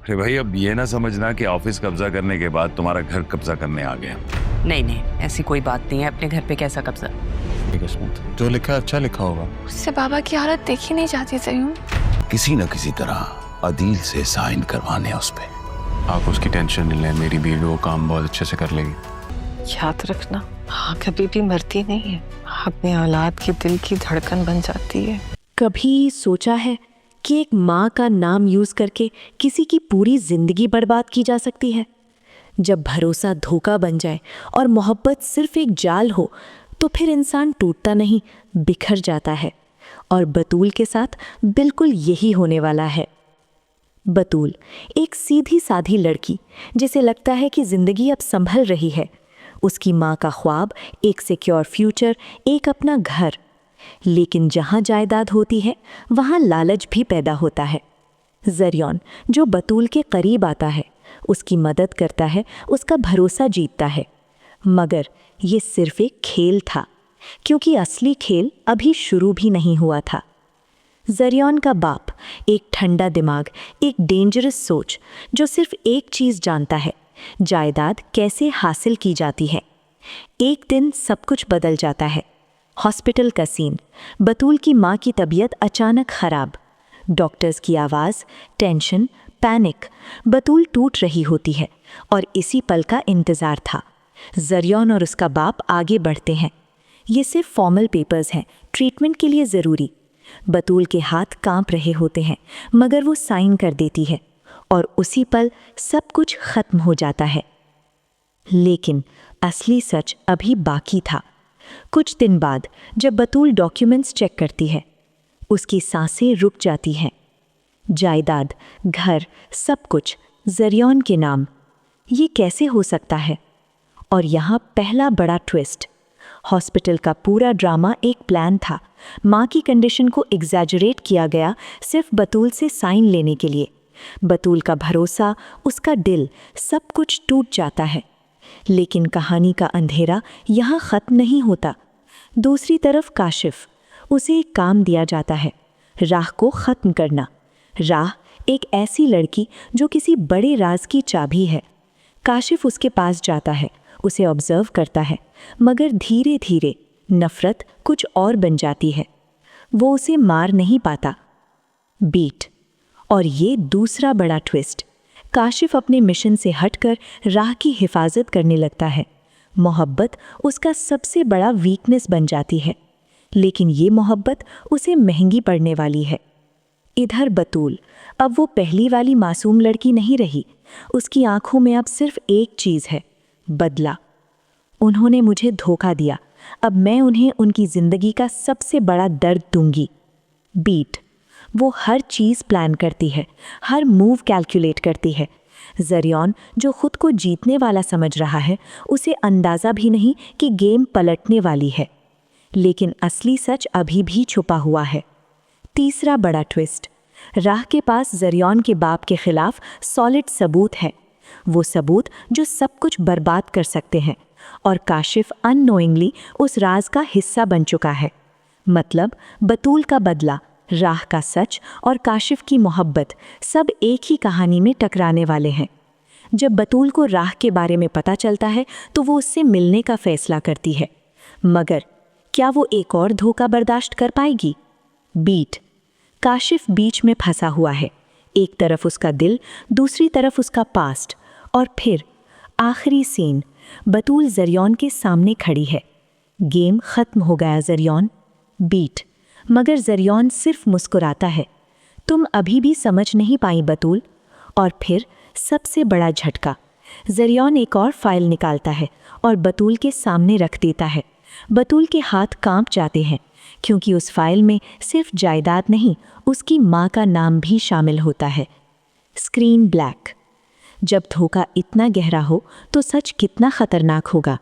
अरे भाई, अब ये ना समझना कि ऑफिस कब्जा करने के बाद तुम्हारा घर कब्जा करने आ गया। नहीं नहीं, ऐसी कोई बात नहीं है। अपने घर पे कैसा कब्जा? किस्मत, जो लिखा है अच्छा लिखा होगा। उससे बाबा की हालत देखी नहीं जाती सयूम। किसी न किसी तरह अदील से साइन करवाने उस पे। आप उसकी टेंशन नहीं लें, मेरी बीवी वो काम बहुत अच्छे से कर लेगी। याद रखना, हाँ कभी भी मरती नहीं है, अपनी औलाद की दिल की धड़कन बन जाती है। कभी सोचा है कि एक माँ का नाम यूज करके किसी की पूरी जिंदगी बर्बाद की जा सकती है? जब भरोसा धोखा बन जाए और मोहब्बत सिर्फ एक जाल हो तो फिर इंसान टूटता नहीं, बिखर जाता है। और बतूल के साथ बिल्कुल यही होने वाला है। बतूल एक सीधी साधी लड़की, जिसे लगता है कि जिंदगी अब संभल रही है। उसकी माँ का ख्वाब, एक सिक्योर फ्यूचर, एक अपना घर। लेकिन जहाँ जायदाद होती है वहाँ लालच भी पैदा होता है। ज़रियौन जो बतूल के करीब आता है, उसकी मदद करता है, उसका भरोसा जीतता है। मगर ये सिर्फ एक खेल था, क्योंकि असली खेल अभी शुरू भी नहीं हुआ था। ज़रियौन का बाप एक ठंडा दिमाग, एक डेंजरस सोच, जो सिर्फ एक चीज़ जानता है, जायदाद कैसे हासिल की जाती है। एक दिन सब कुछ बदल जाता है। हॉस्पिटल का सीन। बतूल की माँ की तबीयत अचानक खराब। डॉक्टर्स की आवाज़, टेंशन, पैनिक। बतूल टूट रही होती है और इसी पल का इंतज़ार था। ज़रियौन और उसका बाप आगे बढ़ते हैं। ये सिर्फ फॉर्मल पेपर्स हैं, ट्रीटमेंट के लिए ज़रूरी। बतूल के हाथ कांप रहे होते हैं, मगर वो साइन कर देती है और उसी पल सब कुछ खत्म हो जाता है। लेकिन असली सच अभी बाकी था। कुछ दिन बाद जब बतूल डॉक्यूमेंट्स चेक करती है, उसकी सांसें रुक जाती हैं। जायदाद, घर, सब कुछ ज़रियौन के नाम। ये कैसे हो सकता है? और यहाँ पहला बड़ा ट्विस्ट। हॉस्पिटल का पूरा ड्रामा एक प्लान था। माँ की कंडीशन को एग्जैजरेट किया गया सिर्फ बतूल से साइन लेने के लिए। बतूल का भरोसा, उसका दिल, सब कुछ टूट जाता है। लेकिन कहानी का अंधेरा यहाँ ख़त्म नहीं होता। दूसरी तरफ काशिफ, उसे एक काम दिया जाता है, राह को ख़त्म करना। राह एक ऐसी लड़की जो किसी बड़े राज की चाबी है। काशिफ उसके पास जाता है, उसे ऑब्जर्व करता है, मगर धीरे धीरे नफ़रत कुछ और बन जाती है। वो उसे मार नहीं पाता। बीट। और ये दूसरा बड़ा ट्विस्ट। काशिफ अपने मिशन से हटकर राह की हिफाजत करने लगता है। मोहब्बत उसका सबसे बड़ा वीकनेस बन जाती है, लेकिन ये मोहब्बत उसे महंगी पड़ने वाली है। इधर बतूल, अब वो पहली वाली मासूम लड़की नहीं रही। उसकी आंखों में अब सिर्फ एक चीज़ है, बदला। उन्होंने मुझे धोखा दिया, अब मैं उन्हें उनकी ज़िंदगी का सबसे बड़ा दर्द दूंगी। बीट। वो हर चीज़ प्लान करती है, हर मूव कैलकुलेट करती है। ज़रियौन जो खुद को जीतने वाला समझ रहा है, उसे अंदाज़ा भी नहीं कि गेम पलटने वाली है। लेकिन असली सच अभी भी छुपा हुआ है। तीसरा बड़ा ट्विस्ट। राह के पास ज़रियौन के बाप के खिलाफ सॉलिड सबूत है। वो सबूत जो सब कुछ बर्बाद कर सकते हैं, और काशिफ अननोइंगली उस राज का हिस्सा बन चुका है। मतलब बतूल का बदला, राह का सच और काशिफ की मोहब्बत सब एक ही कहानी में टकराने वाले हैं। जब बतूल को राह के बारे में पता चलता है तो वो उससे मिलने का फैसला करती है, मगर क्या वो एक और धोखा बर्दाश्त कर पाएगी? बीट। काशिफ बीच में फंसा हुआ है, एक तरफ उसका दिल, दूसरी तरफ उसका पास्ट। और फिर आखिरी सीन, बतूल ज़रियौन के सामने खड़ी है। गेम ख़त्म हो गया ज़रियौन। बीट। मगर ज़रियौन सिर्फ मुस्कुराता है। तुम अभी भी समझ नहीं पाई बतूल। और फिर सबसे बड़ा झटका। ज़रियौन एक और फाइल निकालता है और बतूल के सामने रख देता है। बतूल के हाथ कांप जाते हैं, क्योंकि उस फाइल में सिर्फ जायदाद नहीं, उसकी माँ का नाम भी शामिल होता है। Screen black. जब धोखा इतना गहरा हो तो सच कितना खतरनाक होगा।